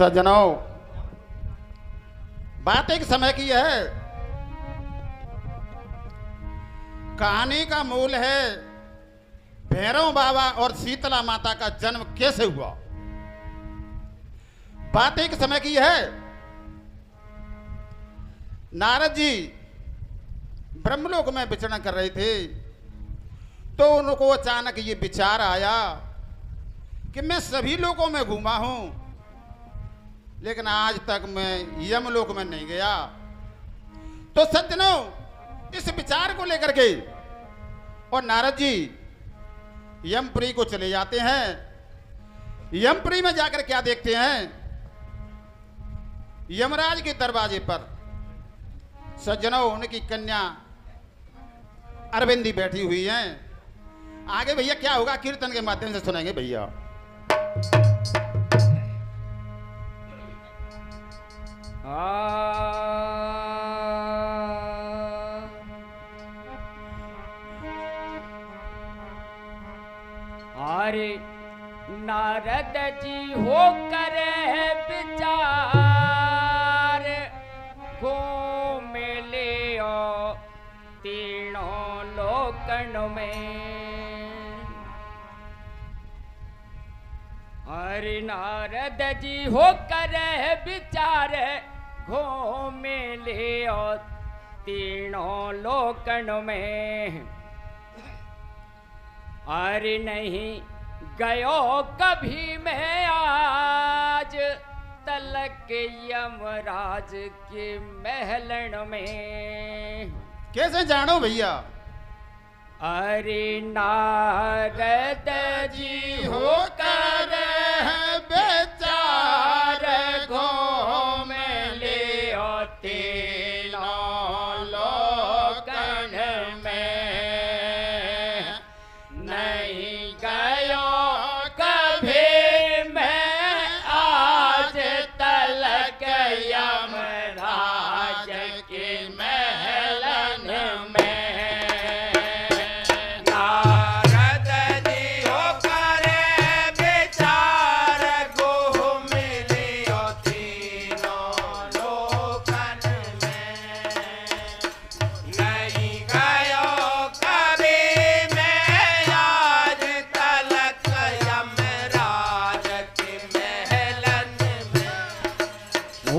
सज्जनों, बात एक समय की है। कहानी का मूल है भैरव बाबा और शीतला माता का जन्म कैसे हुआ। बात एक समय की है। नारद जी ब्रह्मलोक में विचरण कर रहे थे, तो उनको अचानक ये विचार आया कि मैं सभी लोकों में घूमा हूं, लेकिन आज तक मैं यमलोक में नहीं गया। तो सज्जनों, इस विचार को लेकर के और नारद जी यमपुरी को चले जाते हैं। यमपुरी में जाकर क्या देखते हैं? यमराज के दरवाजे पर सज्जनों उनकी कन्या अरविंदी बैठी हुई हैं। आगे भैया क्या होगा कीर्तन के माध्यम से सुनेंगे भैया। अरे नारद जी हो करे विचार गो मिले तीनों लोकन में। अरे नारद जी हो करे विचार गो मिले तीनों लोकन में। अरे नहीं गयो कभी मैं आज तलक यमराज के महलन में। कैसे जानो भैया? अरे नारद जी हो कर बेचार गो में ले तीनों लोकन में। नहीं गयो कभी मैं आज तलक यमराज के महलन में। नारद जी हो करे विचार गो मिलियो तीनों लोकन में। नहीं गयो कभी मैं आज तलक यमराज के महलन में। ओ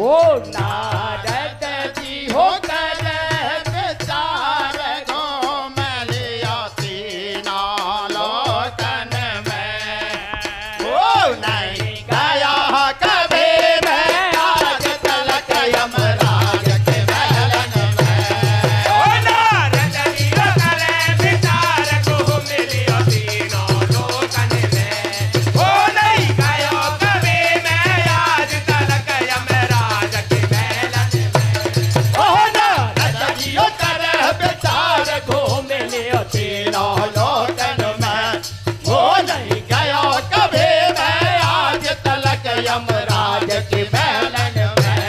नारद जी हो कर बेचार गो मिलियो तीनों लोकन में। ओ नहीं गया कभी मैं आज तलक यमराज के महलन में। ओ नारद जी हो कर विचार गो मिलियो तीनों लोकन में। ओ नहीं गयो कभी मैं आज तलक यमराज के महलन में। ओ नारद जी हो कर बेचार गो मिलियो तीनों लोकन में। ओ नहीं गया कभी मैं आज तलक यमराज के महलन में।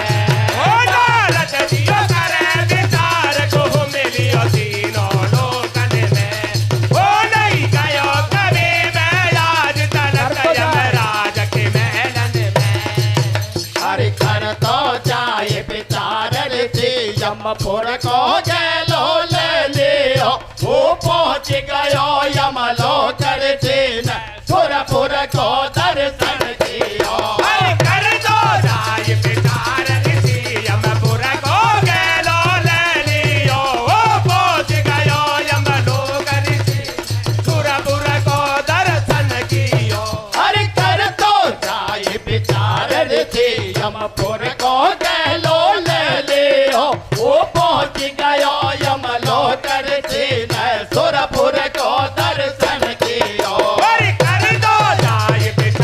ओ नारद जी हो कर विचार गो मिलियो तीनों लोकन में। ओ नहीं गयो कभी मैं आज तलक यमराज के महलन में। हरि कर तो जाए विचार रे यमपुर को गैलो ले लियो। वो पहुंच गयो यमलोक रे सुरपुर को दर्शन कियो। अरे कर दो राय विचार ऋषि यमपुर को गैलो ले लियो। ओ पहुंच गयो यमलोक ऋषि सुरपुर को दर्शन कियो। हरि कर तो जाए विचार रे यमपुर को गैलो ले लियो। वो पहुंच गयो यमलोक रे सुरपुर को दर्शन कियो। अरे कर दो राय विचार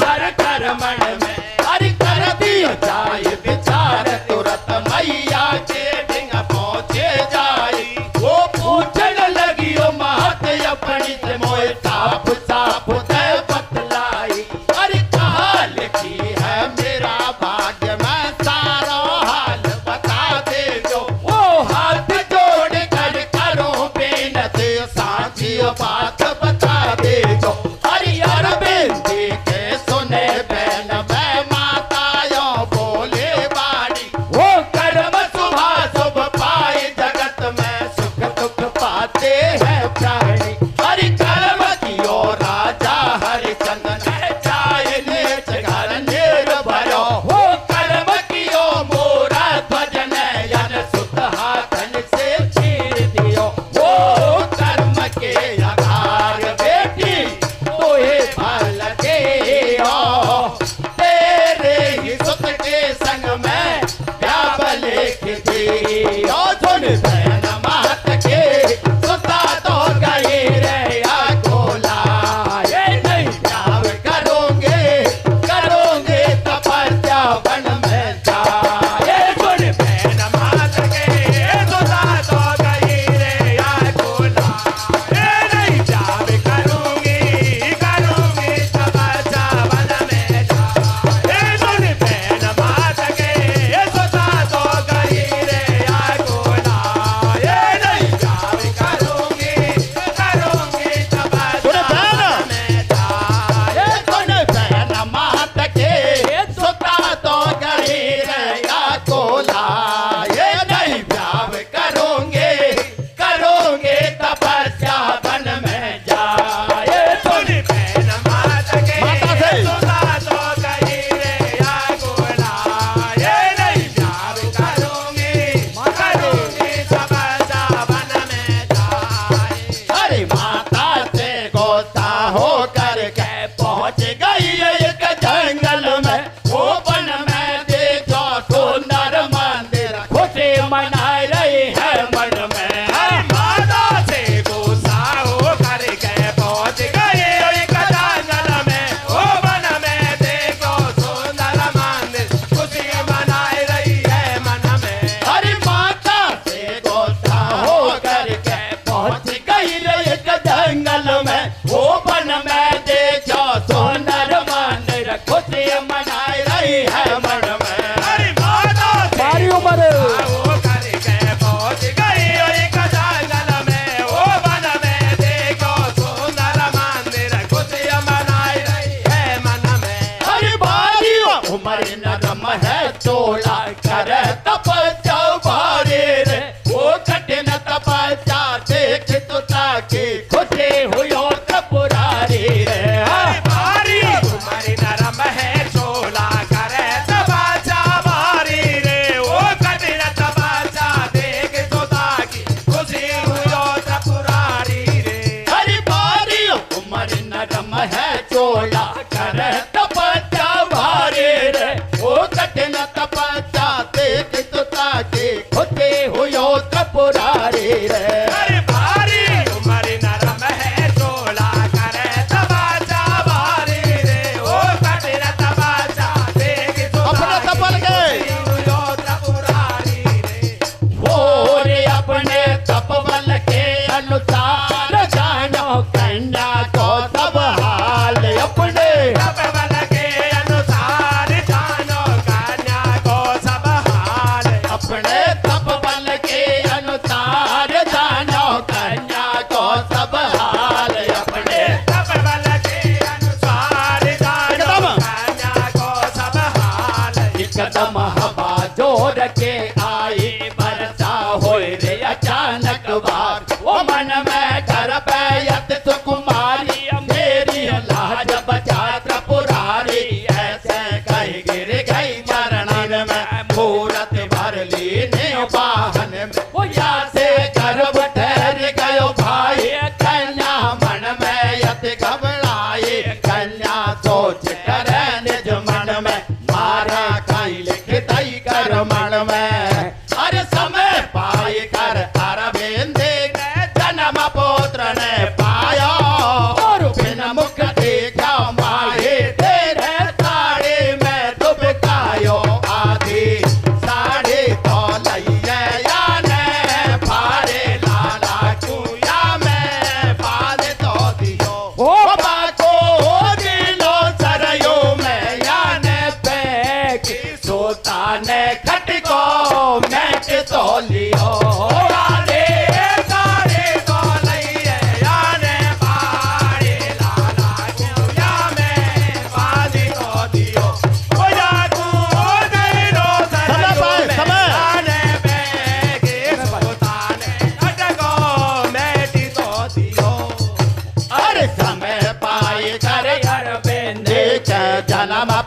भर कर मन में हरि कर दियो जाय विचार तुरत मैया के ढिंग पहुँचे जाई वो पूछन लगी ओ महत अपनी से मोए साफ साफ दे बतलाई अरे कहाँ लिखी है मेरा भाग्य मैं सारा हाल बता दे जो वो हाथ जोड़ कर करो बेनती साची बात बता दे जो हरि अरविंद के सुने बैन मैं मातायो बोले बाड़ी वो कर्म सुभा शुभ पाए जगत में सुख दुख पाते हैं प्राणी हरि कर्म कियो राजा हरिचंदन चाहे नेच घर निर्भयो हो कर्म कियो मोरा ध्वजन यन सुत हाथन से चीर दियो वो कर्म के आधार बेटी तोहे फल दियो तेरे ही सुत के संग में व्याप लिख दियो सुन बहन महत के सुता तो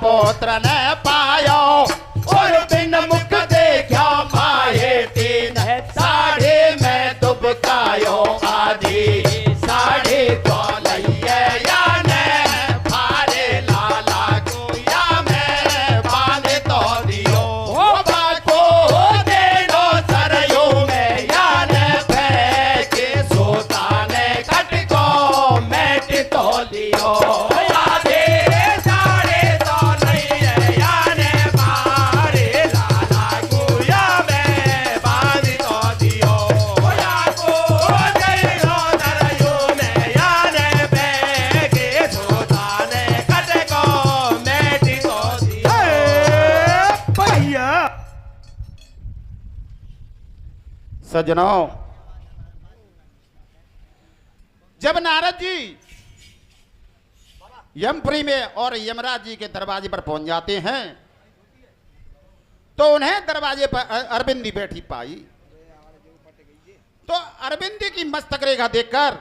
पुत्र ने पायो और बिन मुख देखा माये तीन साढ़े में दुबकायो आदि साढ़े को लइए या ने फारे लाला को या मैं बांध तो दियो बाको देनो सरयू में या ने फेंके सोता ने कट को मैट तो लियो आधे साढ़े तो लइए या ने फारे लाला को या मैं बांध तो दियो बाको देनो सरयू में या ने फेंके सोता ने कट को मैट तो दियो भैया सज्जनों, जब नारद जी यमपुरी में और यमराज जी के दरवाजे पर पहुंच जाते हैं तो उन्हें दरवाजे पर अरविंदी बैठी पाई। तो अरविंदी की मस्तक रेखा देखकर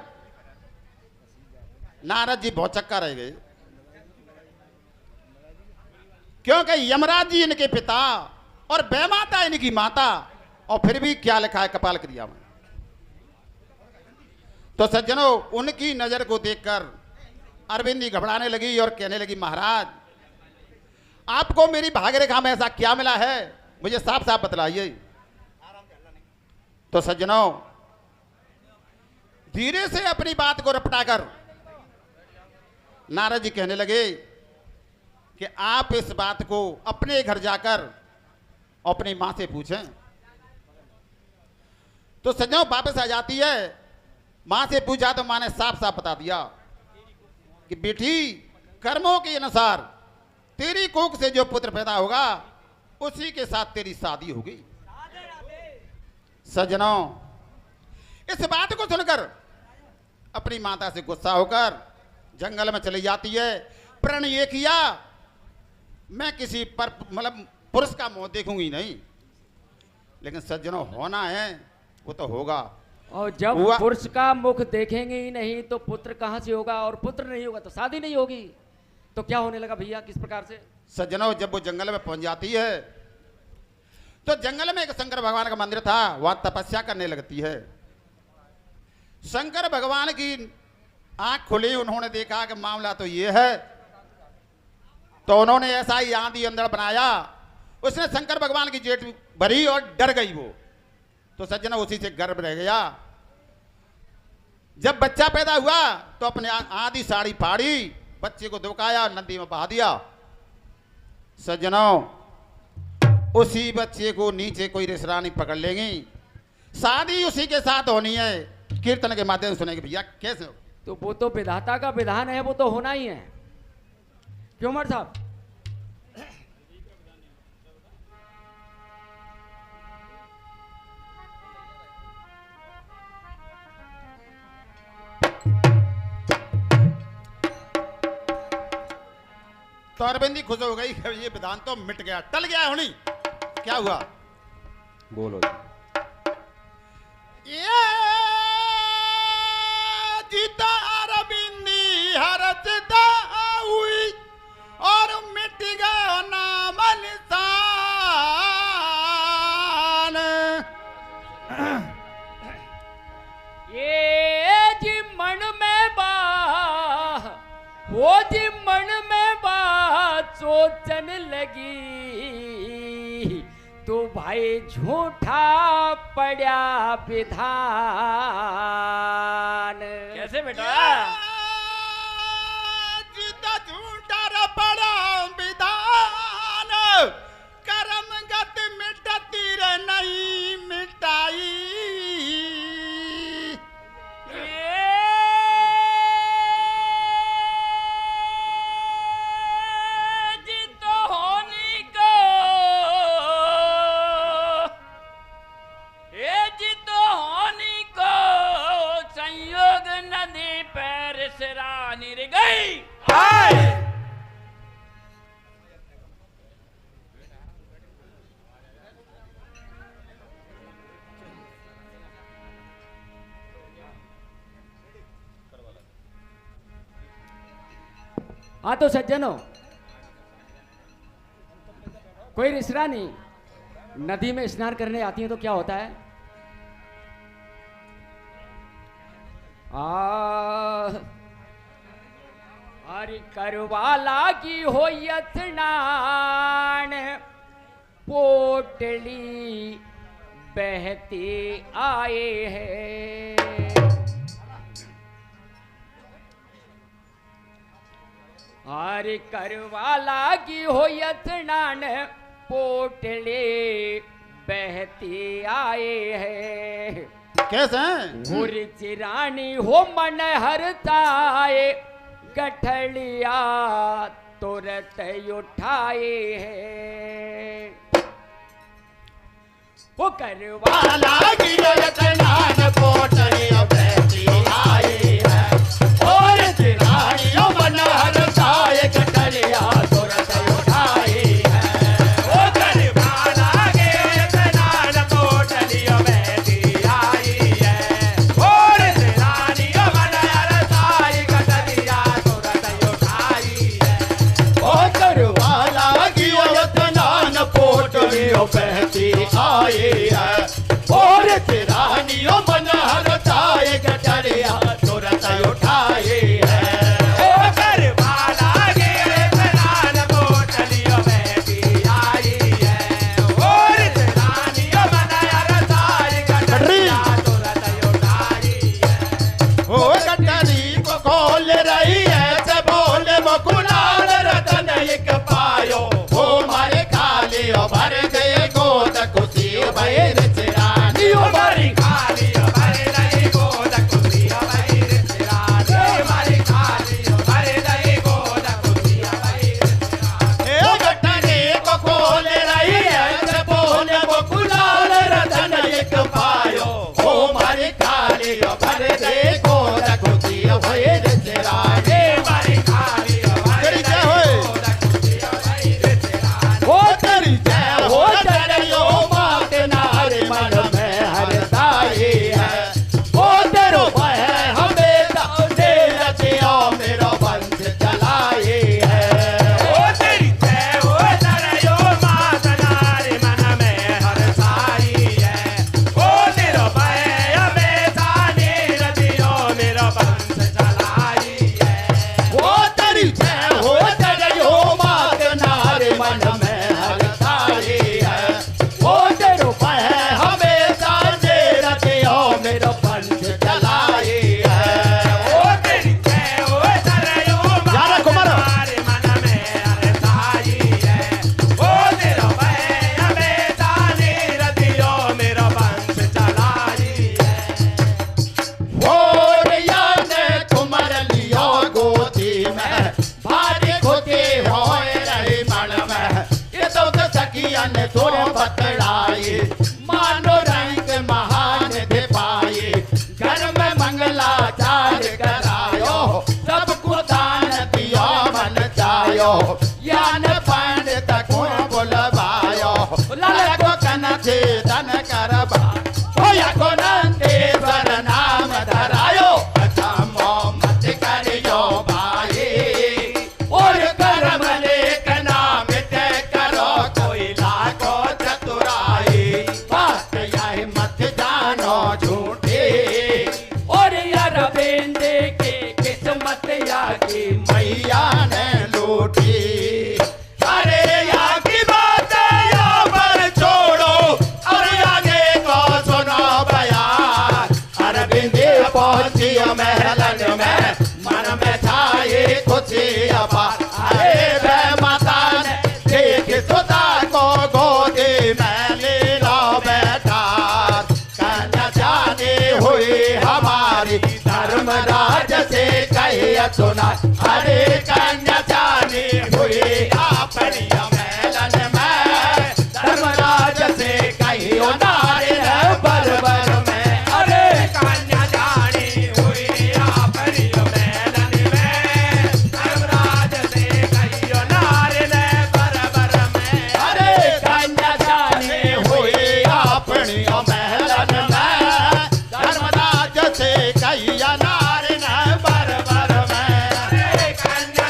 नारद जी बहुत चक्का रह गए, क्योंकि यमराज जी इनके पिता और बैमाता इनकी माता, और फिर भी क्या लिखा है कपाल क्रिया में। तो सज्जनों, उनकी नजर को देखकर अरविंदी घबराने लगी और कहने लगी, महाराज आपको मेरी भाग्य रेखा में ऐसा क्या मिला है, मुझे साफ साफ बतलाइए। तो सज्जनों, धीरे से अपनी बात को रपटाकर नारद जी कहने लगे कि आप इस बात को अपने घर जाकर अपनी मां से पूछें। तो सज्जनों, वापस आ जाती है, मां से पूछा तो मां ने साफ साफ बता दिया कि बेटी, कर्मों के अनुसार तेरी कोख से जो पुत्र पैदा होगा उसी के साथ तेरी शादी होगी। सज्जनों, इस बात को सुनकर अपनी माता से गुस्सा होकर जंगल में चली जाती है। प्रण ये किया, मैं किसी पर मतलब पुरुष का मुंह देखूंगी नहीं, लेकिन सज्जनों होना है वो तो होगा। और जब पुरुष का मुख देखेंगे ही नहीं तो पुत्र कहाँ से होगा, और पुत्र नहीं होगा तो शादी नहीं होगी। तो क्या होने लगा भैया, किस प्रकार से? सज्जनों, जब वो जंगल में पहुंच जाती है तो जंगल में एक शंकर भगवान का मंदिर था, वहां तपस्या करने लगती है। शंकर भगवान की आंख खुली, उन्होंने देखा कि मामला तो ये है, तो उन्होंने ऐसा ही आंधी अंदर बनाया, उसने शंकर भगवान की जेठ भरी और डर गई वो। तो सज्जनों, उसी से गर्भ रह गया। जब बच्चा पैदा हुआ तो अपने आधी साड़ी फाड़ी, बच्चे को दुबकाया, नदी में बहा दिया। सज्जनों, उसी बच्चे को नीचे कोई रिसरानी पकड़ लेंगी, शादी उसी के साथ होनी है। कीर्तन के माध्यम से सुनेंगे भैया कैसे हो। तो वो तो विधाता का विधान है, वो तो होना ही है। क्यों मर साहब? तो अरविंदी खुश हो गई कि ये विधान तो मिट गया, टल गया होनी। क्या हुआ? बोलो। ये जीता अरविंदी हरचता हुई और मिट गया नाम निशान। ये जी मन में बा, वो जी मन में बात सोचन लगी, तो भाई झूठा पड़ा विधान। कैसे बेटा? जीता झूठा पड़ा विधान, कर्म गति मिटती रे नहीं मिटाई। हाँ तो सज्जनों, कोई ऋषिरानी नदी में स्नान करने आती है तो क्या होता है? हरि करवाला की हो स्नान पोटली बहती आए हैं। हरि करवाला की हो स्नान पोटली बहती आए हैं। कैसे हैं? हुरी चिरानी हो मन हरताए गठलिया तुरंत उठाए है। वो करवाला की स्नान पोटली बहती आए है। और चिरानी हो मन हरताए गठलिया तुरंत उठाए है। वो करवाला के स्नान पोटली बहती आई है। और चिरानी हो मन हरताए गठलिया तुरंत उठाई है। वो करवाला की स्नान पोटली बहती आई है। और चिरानी हो मन हरताए गठलिया तुरंत उठाई है। ओ करवाला के स्नान पोटली बहती आई है। और चिरानी हो मन हरताए गठलिया तुरंत उठाई है। वो गठरी को खोल रही है से बोले वो कुलाल रतन एक पायो। वो मारे खाली ओ भर गए गोद खुशी भैर चिरानी ओ मारी खाली ओ भर गए गोद खुशी भैर चिरानी ओ मारी खाली ओ भर गए गोद खुशी भैर चिरानी। ओ गठरी को खोल रही है से बोले वो कुलाल रतन एक पायो। वो मारी खाली ओ भर गए गोद खुशी भैर चिरानी मारी खाली ओ भर गए गोद खुशी भैर चिरानी। हो तेरी जय हो तेरी ओ मात नारे मन में हरताई है। ओ तेरो भय हमें दे रचियो मेरो वंश चलाई है। ओ तेरी जय हो तेरी ओ मात नारे मन में हरताई है। ओ तेरो भय हमें दे रचियो मेरो वंश चलाई है। ओ तेरी जय हो तेरी ओ मात नारे मन में हरताई है। ओ तेरो भय हमेशा दे रखियो मेरो वंश चलाई है। ओ तेरी जय हो तेरी ओ मात नारे मन में हरताई है। ओ तेरो भय हमेशा दे रखियो मेरो वंश चलाई है। और याने कुमर लियो गोदी में भारी खुदी होए रही मन में। ये तो सखियन तोरे बतलाई मानो रंग महान दे पाई। घर में मंगलाचार करायो सबको दान दियो मन चायो। यान पंडित को बुलवायो लाल को कन छेदन करवा। होया को नंदेश्वर नाम धरायो अथमो मत करियो भाई। और कर्म लेख नाम ते करो कोई लाखो चतुराई। बात यही मत जानो झूठी। और यार बेंदे के किस्मत या की मैया ने लूटी। अरे या की बात या पर छोड़ो और आगे को सुनो बयान। अरे बिंदे पहुंची महलन में मन में छाई खुशी अपार। अरे वे माता ने देख सुधा को गोदी में ले लो बैठा। कन्या जानी हुई हमारी धर्मराज से कही सुना। अरे कन्या जानी हुई अपनी मेलन में धर्मराज से कही नारे बरबर में। अरे कन्या जानी हुई अपनी मेलन में धर्मराज से कही नारे बरबर में। अरे कन्या जानी हुई अपनी मेलन में धर्मराज से कही नारे बरबर में। अरे कन्या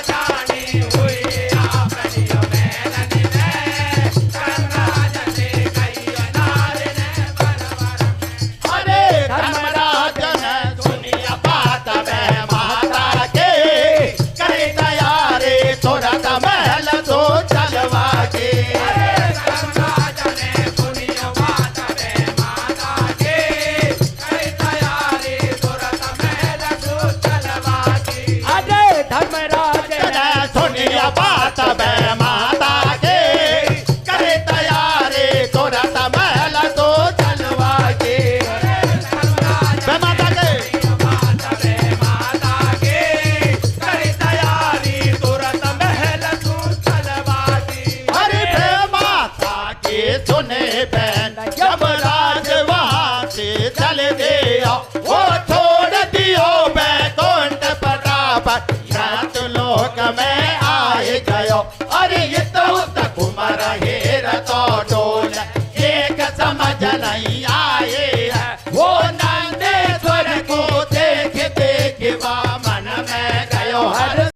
तबे माता के करे तैयारी तुरंत महल तो चलवा के बे माता के तबे माता के करे तैयारी तुरंत महल तू चलवा दी हरि बे माता के सुन